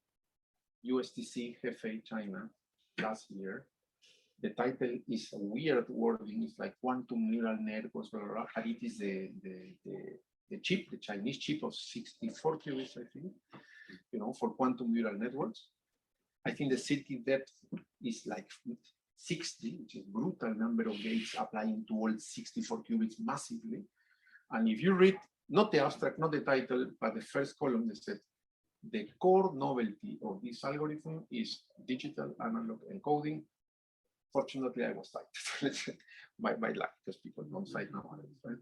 USTC, Hefei, China, last year. The title is a weird wording. It's like quantum neural networks, blah, blah, blah. And it is the chip, the Chinese chip of 64 qubits, I think, for quantum neural networks. I think the circuit depth is like 60, which is a brutal number of gates applying to all 64 qubits massively. And if you read, not the abstract, not the title, but the first column, they said, the core novelty of this algorithm is digital analog encoding. Fortunately, I was cited by luck, because people don't cite nowadays, right?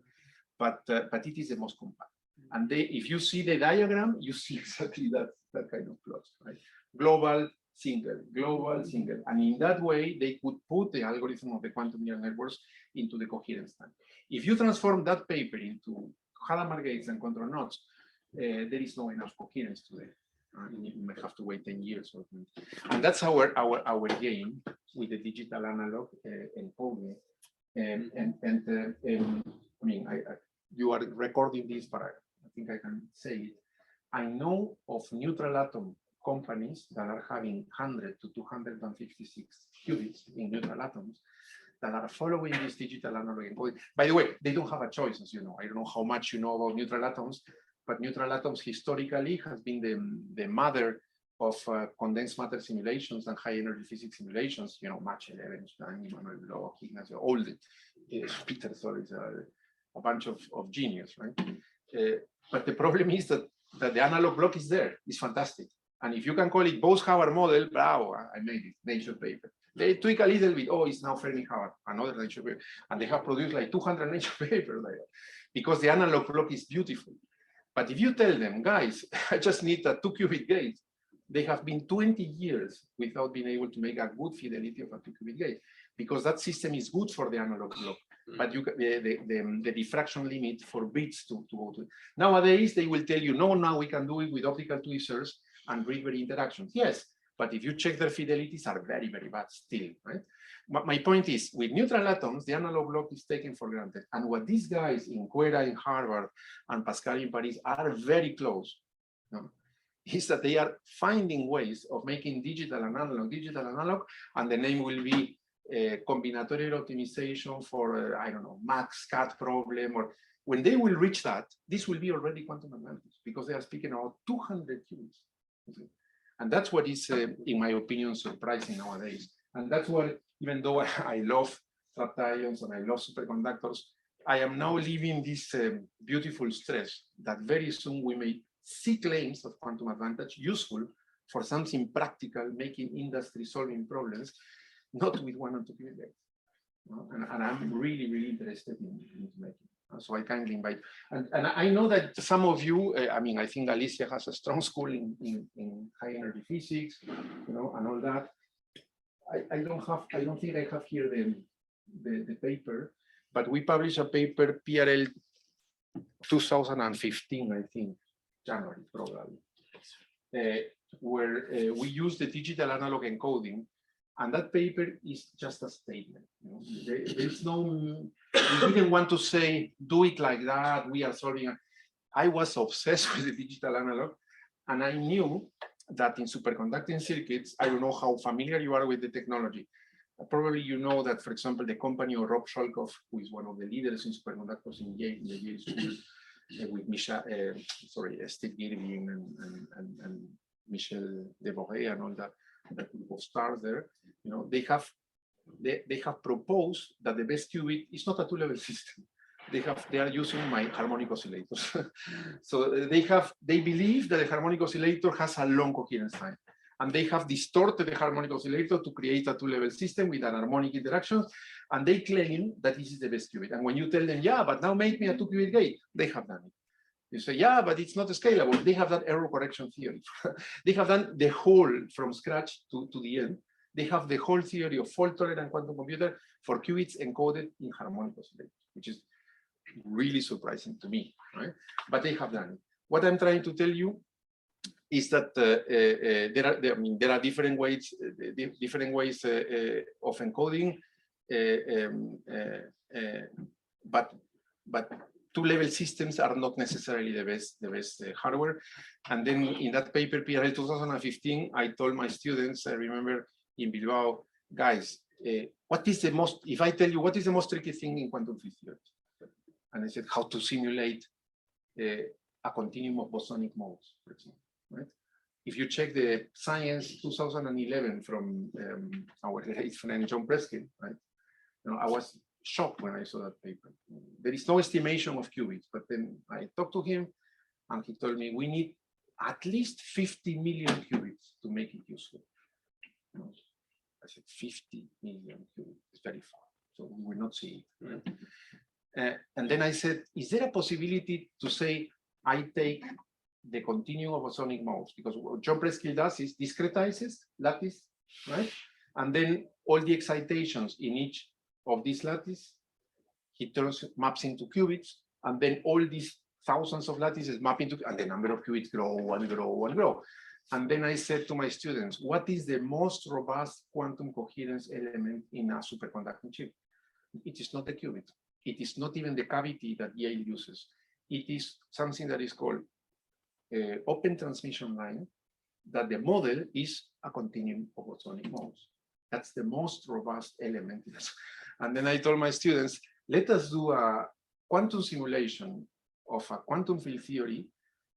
But it is the most compact. And if you see the diagram, you see exactly that kind of plot, right? Global, single, global, single. And in that way, they could put the algorithm of the quantum neural networks into the coherence time. If you transform that paper into Hadamard gates and control nodes, there is no enough coherence today. You may have to wait 10 years or something. And that's our game with the digital analog encoding. I mean, you are recording this, but I think I can say it. I know of neutral atom companies that are having 100 to 256 qubits in neutral atoms that are following this digital analog encoding. By the way, they don't have a choice, as you know. I don't know how much you know about neutral atoms, but neutral atoms historically has been the mother of condensed matter simulations and high energy physics simulations, Mach 11, Immanuel Bloch, Ignacio, all the Peter Solis, a bunch of genius, right? But the problem is that the analog block is there. It's fantastic. And if you can call it Bose-Howard model, bravo, I made it, Nature paper. They tweak a little bit, oh, it's now Fermi-Howard, another Nature paper. And they have produced like 200 Nature papers like that, because the analog block is beautiful. But if you tell them, guys, I just need a 2-qubit gate, they have been 20 years without being able to make a good fidelity of a 2-qubit gate, because that system is good for the analog block. But you, the diffraction limit forbids to go to it. Nowadays, they will tell you, no, now we can do it with optical tweezers and Rydberg interactions. Yes, but if you check their fidelities are very, very bad still, right? My point is, with neutral atoms, the analog block is taken for granted. And what these guys in Cuera in Harvard and Pascal in Paris are very close, is that they are finding ways of making digital and analog, and the name will be combinatorial optimization for, I don't know, max cut problem, or when they will reach that, this will be already quantum advantage because they are speaking about 200 qubits. And that's what is, in my opinion, surprising nowadays. And that's what, even though I love traptions and I love superconductors, I am now living this beautiful stress that very soon we may see claims of quantum advantage useful for something practical, making industry solving problems, not with 1 or 2 qubit gates. And I'm really, really interested in making. So I kindly invite. And I know that some of you, I mean, I think Alicia has a strong school in high energy physics, and all that. I don't think I have here the paper, but we published a paper, PRL 2015, I think, January probably, where we use the digital analog encoding, and that paper is just a statement. There's no, we didn't want to say, do it like that, we are solving. I was obsessed with the digital analog, and I knew that in superconducting circuits, I don't know how familiar you are with the technology. Probably you know that, for example, the company of Rob Sholkoff, who is one of the leaders in superconductors in Yale, in the Yale School, with Steve Girvin and Michel Deboré and all that group of stars there, they have proposed that the best qubit is not a two-level system. They are using my harmonic oscillators. So they believe that the harmonic oscillator has a long coherence time, and they have distorted the harmonic oscillator to create a two-level system with an harmonic interaction, and they claim that this is the best qubit. And when you tell them, yeah, but now make me a 2-qubit gate, they have done it. You say, yeah, but it's not scalable. They have that error correction theory. They have done the whole from scratch to the end. They have the whole theory of fault-tolerant quantum computer for qubits encoded in harmonic oscillators, which is really surprising to me, right? But they have done it. What I'm trying to tell you is that there are different ways, of encoding, but two-level systems are not necessarily the best hardware. And then in that paper, PRL 2015, I told my students, I remember in Bilbao, guys, what is the most? If I tell you what is the most tricky thing in quantum physics? And I said, how to simulate a continuum of bosonic modes, for example, right? If you check the Science 2011 from our late friend John Preskill, right? I was shocked when I saw that paper. There is no estimation of qubits, but then I talked to him and he told me we need at least 50 million qubits to make it useful. I said 50 million qubits, it's very far, so we will not see it, right? And then I said, is there a possibility to say, I take the continuum of bosonic modes? Because what John Preskill does is discretizes lattice, right? And then all the excitations in each of these lattice, he maps into qubits, and then all these thousands of lattices map into, and the number of qubits grow and grow and grow. And then I said to my students, what is the most robust quantum coherence element in a superconducting chip? It is not the qubit. It is not even the cavity that Yale uses. It is something that is called open transmission line, that the model is a continuum of bosonic modes. That's the most robust element. And then I told my students, let us do a quantum simulation of a quantum field theory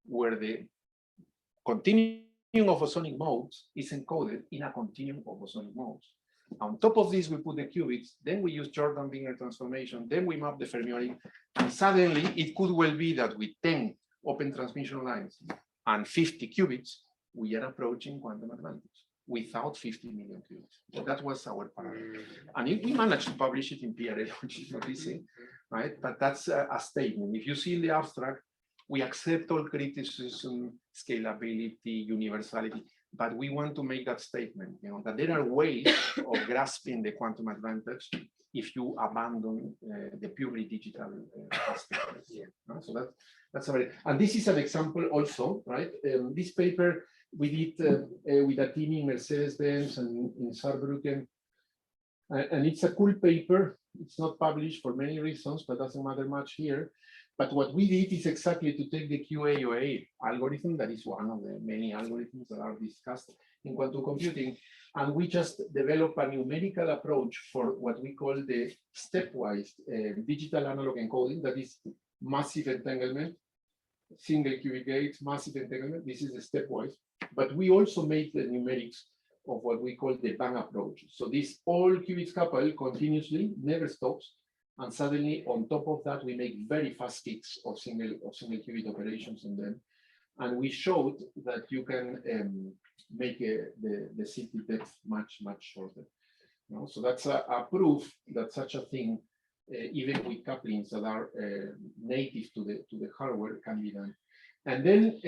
where the continuum of bosonic modes is encoded in a continuum of bosonic modes. On top of this, we put the qubits, then we use Jordan-Wigner transformation, then we map the fermionic, and suddenly it could well be that with 10 open transmission lines and 50 qubits, we are approaching quantum advantage without 50 million qubits. So that was our paradigm. And we managed to publish it in PRL, which is not easy, right? But that's a statement. If you see in the abstract, we accept all criticism, scalability, universality. but we want to make that statement, that there are ways of grasping the quantum advantage if you abandon the purely digital aspect. So that's already, and this is an example also, right? This paper we did with a team in Mercedes-Benz and in Saarbrücken, and it's a cool paper. It's not published for many reasons, but doesn't matter much here. But what we did is exactly to take the QAOA algorithm, that is one of the many algorithms that are discussed in quantum computing, and we just developed a numerical approach for what we call the stepwise digital analog encoding, that is massive entanglement, single qubit gates, massive entanglement. This is the stepwise, but we also made the numerics of what we call the bang approach. So this all qubits couple continuously, never stops. And suddenly, on top of that, we make very fast kicks of single qubit operations on them. And we showed that you can make the city depth much shorter. So that's a proof that such a thing, even with couplings that are native to the hardware, can be done. And then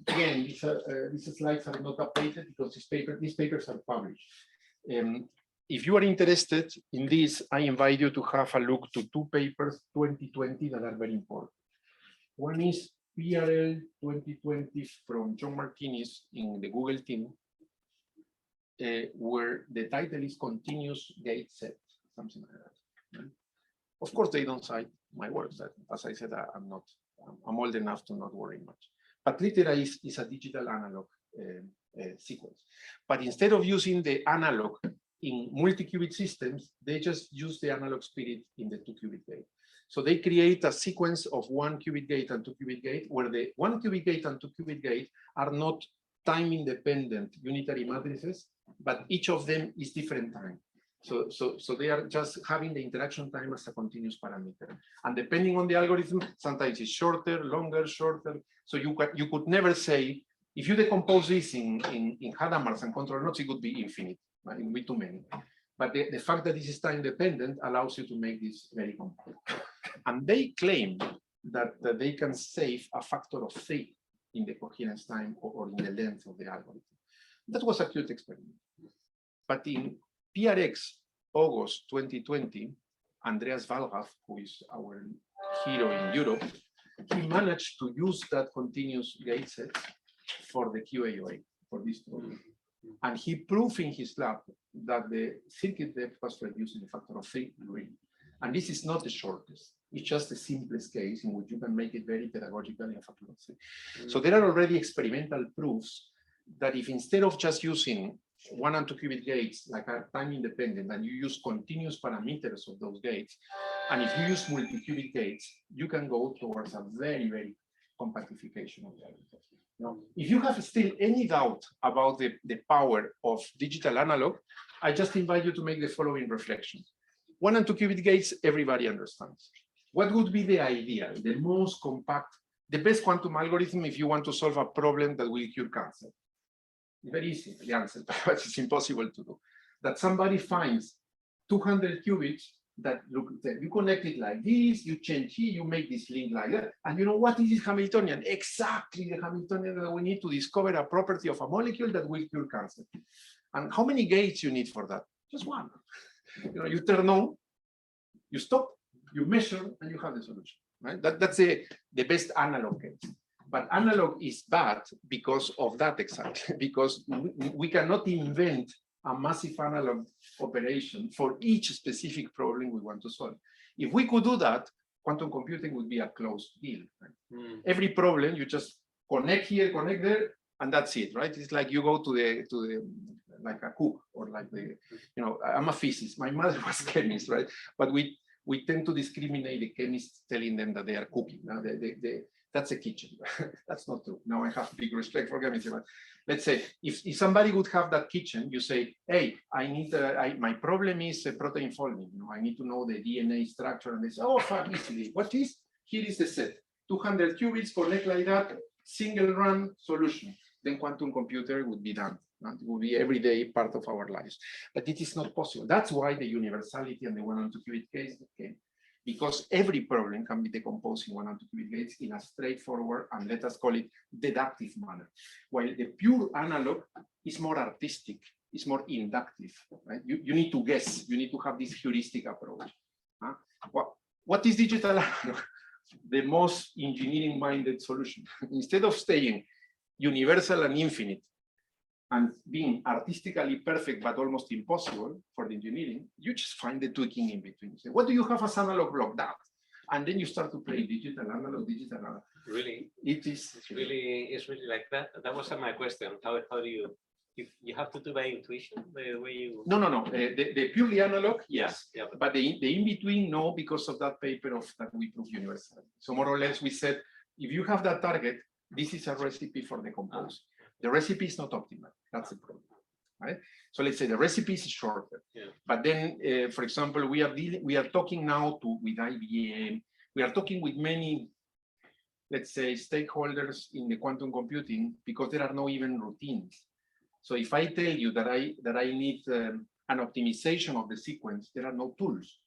again, these slides are not updated because these papers are published. If you are interested in this, I invite you to have a look to two papers 2020 that are very important. One is PRL 2020 from John Martinez in the Google team, where the title is Continuous Gate Set, something like that. Of course, they don't cite my works. That, as I said, I'm old enough to not worry much. But literally is a digital analog sequence. But instead of using the analog in multi-qubit systems, they just use the analog spirit in the 2-qubit gate. So they create a sequence of 1-qubit gate and 2-qubit gate, where the 1-qubit gate and 2-qubit gate are not time-independent unitary matrices, but each of them is different time. So they are just having the interaction time as a continuous parameter. And depending on the algorithm, sometimes it's shorter, longer, shorter. So you could never say, if you decompose this in Hadamard's and control nodes, it could be infinite. It would be too many. But the fact that this is time dependent allows you to make this very complex. And they claim that they can save a factor of 3 in the coherence time or in the length of the algorithm. That was a cute experiment. But in PRX August 2020, Andreas Wallraff, who is our hero in Europe, he managed to use that continuous gate set for the QAOA, for this problem. And he proved in his lab that the circuit depth was reduced in a factor of 3. And this is not the shortest. It's just the simplest case in which you can make it very pedagogical in a factor of 3. So there are already experimental proofs that if instead of just using 1 and 2 qubit gates like are time independent, and you use continuous parameters of those gates, and if you use multi-qubit gates, you can go towards a very compactification of the algorithm. Now, if you have still any doubt about the power of digital analog, I just invite you to make the following reflection. 1 and 2 qubit gates, everybody understands. What would be the ideal, the most compact, the best quantum algorithm if you want to solve a problem that will cure cancer? Very easy, the answer, but it's impossible to do. That somebody finds 200 qubits that look, you connect it like this, you change here, you make this link like that, and you know what is this Hamiltonian? Exactly the Hamiltonian that we need to discover a property of a molecule that will cure cancer. And how many gates you need for that? Just one. You turn on, you stop, you measure, and you have the solution. Right? That's the best analog case. But analog is bad because of that exactly, because we cannot invent a massive analog operation for each specific problem we want to solve. If we could do that, quantum computing would be a closed deal. Right? Every problem you just connect here, connect there, and that's it, right? It's like you go to the like a cook, or like I'm a physicist. My mother was a chemist, right? But we tend to discriminate the chemists, telling them that they are cooking. Now that's a kitchen. That's not true. Now I have big respect for chemistry, but let's say if somebody would have that kitchen, you say, hey, I need my problem is protein folding. I need to know the DNA structure, and they say, oh, fuck, easily. What is? Here is the set. 200 qubits, connect like that, single run solution. Then quantum computer would be done. It will be everyday part of our lives. But it is not possible. That's why the universality and the 1 and 2 qubit case came. Because every problem can be decomposed in 1 and 2 qubit gates in a straightforward, and let us call it deductive manner. While the pure analog is more artistic, it's more inductive, right? You need to guess, you need to have this heuristic approach. What is digital analog? The most engineering-minded solution. Instead of staying universal and infinite and being artistically perfect but almost impossible for the engineering, you just find the tweaking in between. So what do you have as analog block? That. And then you start to play digital analog, digital analog. Really? It's really like that. That was my question. How do you have to do by intuition the way you? No. The purely analog, yes. Yeah, but the in-between, no, because of that paper that we proved universal. So more or less we said, if you have that target, this is a recipe for the compose. The recipe is not optimal. That's the problem, right? So let's say the recipe is shorter. Yeah. But then, for example, we are talking now with IBM. We are talking with many, let's say, stakeholders in the quantum computing because there are no even routines. So if I tell you that I need an optimization of the sequence, there are no tools.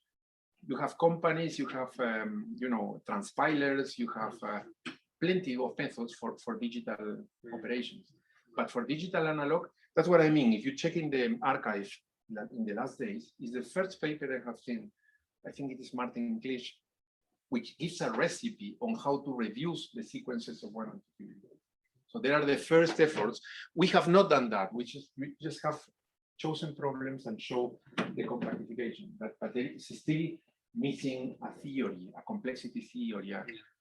You have companies, you have transpilers, you have plenty of methods for digital operations. But for digital analog, that's what I mean. If you check in the archive in the last days, is the first paper I have seen. I think it is Martin Klisch, which gives a recipe on how to reduce the sequences of 1 and 2 qubits. So there are the first efforts. We have not done that. We just have chosen problems and show the compactification. But there is still missing a theory, a complexity theory,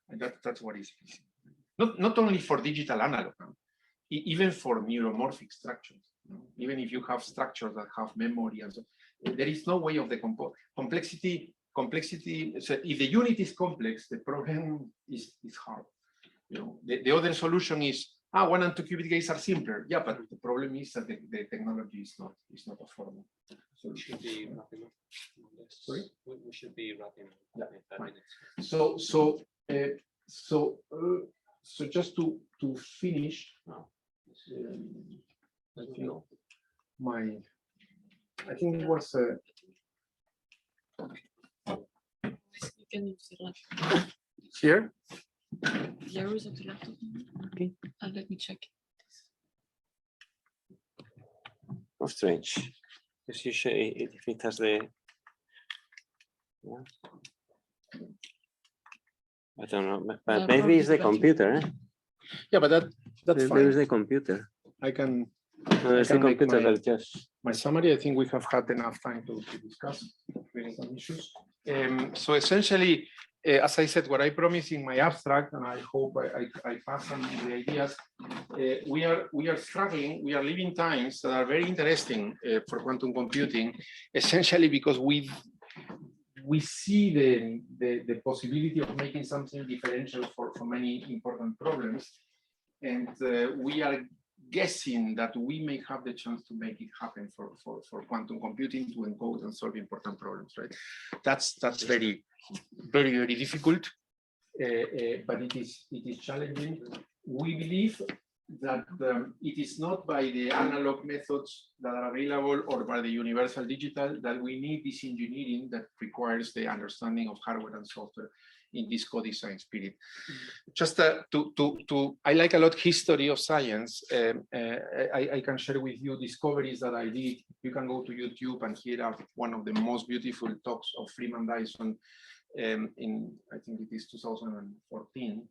and that's what is missing. Not only for digital analog, even for neuromorphic structures. Even if you have structures that have memory and so, there is no way of the complexity. So if the unit is complex, the problem is hard. The other solution is 1 and 2 qubit gates are simpler. Yeah, but the problem is that the technology is not affordable. So we should be wrapping up. Sorry? We should be wrapping up in 5 minutes. So just to finish, I think it was You can use the laptop. here. Yeah, use the laptop. Okay. And let me check. Oh, strange. Because usually if it has the. Yeah. I don't know, but maybe it's the computer. Eh? Yeah, but that's fine. There is the computer. I can. No, it's the computer that just. My summary. I think we have had enough time to discuss some issues. So essentially, as I said, what I promised in my abstract, and I hope I pass on the ideas. We are struggling. We are living times that are very interesting for quantum computing, essentially because we see the possibility of making something differential for many important problems, and we are guessing that we may have the chance to make it happen for quantum computing to encode and solve important problems, right? That's very, very, very difficult, but it is challenging. We believe that it is not by the analog methods that are available or by the universal digital that we need this engineering that requires the understanding of hardware and software in this co-design spirit. Just I like a lot history of science. I can share with you discoveries that I did. You can go to YouTube and hear one of the most beautiful talks of Freeman Dyson in, I think it is 2014,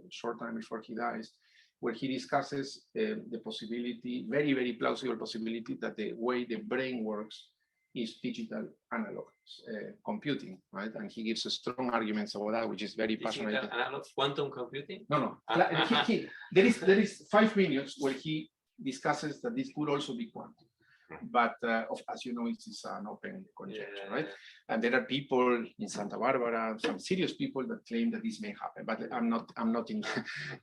short time before he dies, where he discusses the possibility, very, very plausible possibility that the way the brain works is digital analog computing, right? And he gives strong arguments about that, which is very passionate. Digital analog quantum computing? No. There is 5 minutes where he discusses that this could also be quantum. But as you know, it is an open conjecture, right? And there are people in Santa Barbara, some serious people that claim that this may happen, but I'm not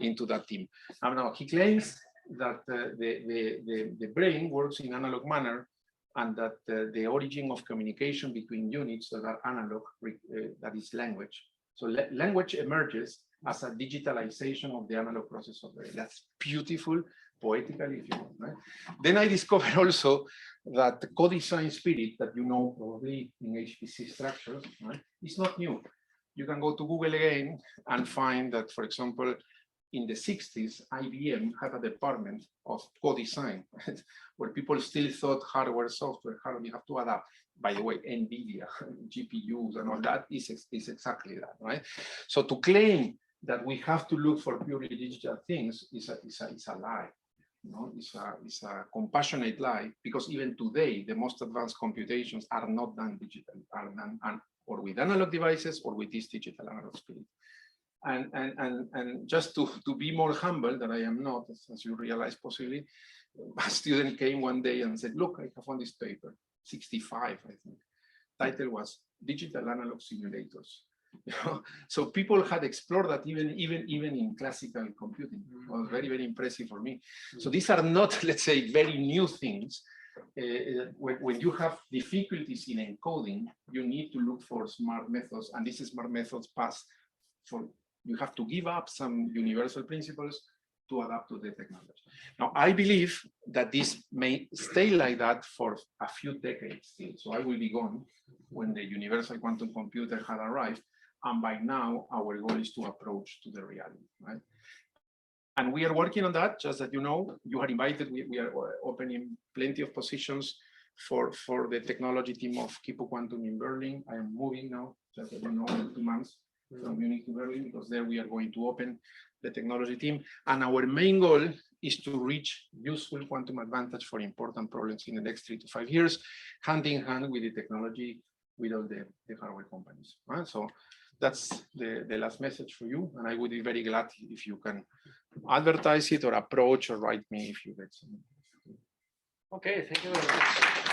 into that team. Now he claims that the brain works in analog manner, and that the origin of communication between units that are analog, that is language. So language emerges as a digitalization of the analog process of the brain. That's beautiful, poetically, if you want, right? Then I discovered also that the co-design spirit that you know probably in HPC structures, right, is not new. You can go to Google again and find that, for example, in the 60s, IBM had a department of co-design, right? Where people still thought hardware, software, hardware, you have to adapt. By the way, NVIDIA, GPUs and all that is exactly that, right? So to claim that we have to look for purely digital things is a lie. No, it's a compassionate lie, because even today, the most advanced computations are not done digitally, are done or with analog devices or with this digital analog spirit. And just to be more humble, that I am not, as you realize possibly, a student came one day and said, look, I have on this paper, 65, I think. Title was Digital Analog Simulators. You know? So people had explored that even in classical computing. It was very, very impressive for me. So these are not, let's say, very new things. When you have difficulties in encoding, you need to look for smart methods, and these smart methods pass for, you have to give up some universal principles to adapt to the technology. Now, I believe that this may stay like that for a few decades still. So I will be gone when the universal quantum computer had arrived. And by now, our goal is to approach to the reality, right? And we are working on that, just that you know, you are invited. We are opening plenty of positions for the technology team of Kipu Quantum in Berlin. I am moving now, just that you know, in 2 months from Munich to Berlin, because there we are going to open the technology team. And our main goal is to reach useful quantum advantage for important problems in the next 3 to 5 years, hand in hand with the technology, with all the hardware companies, right? So that's the last message for you. And I would be very glad if you can advertise it or approach or write me if you get some. Okay, thank you very much.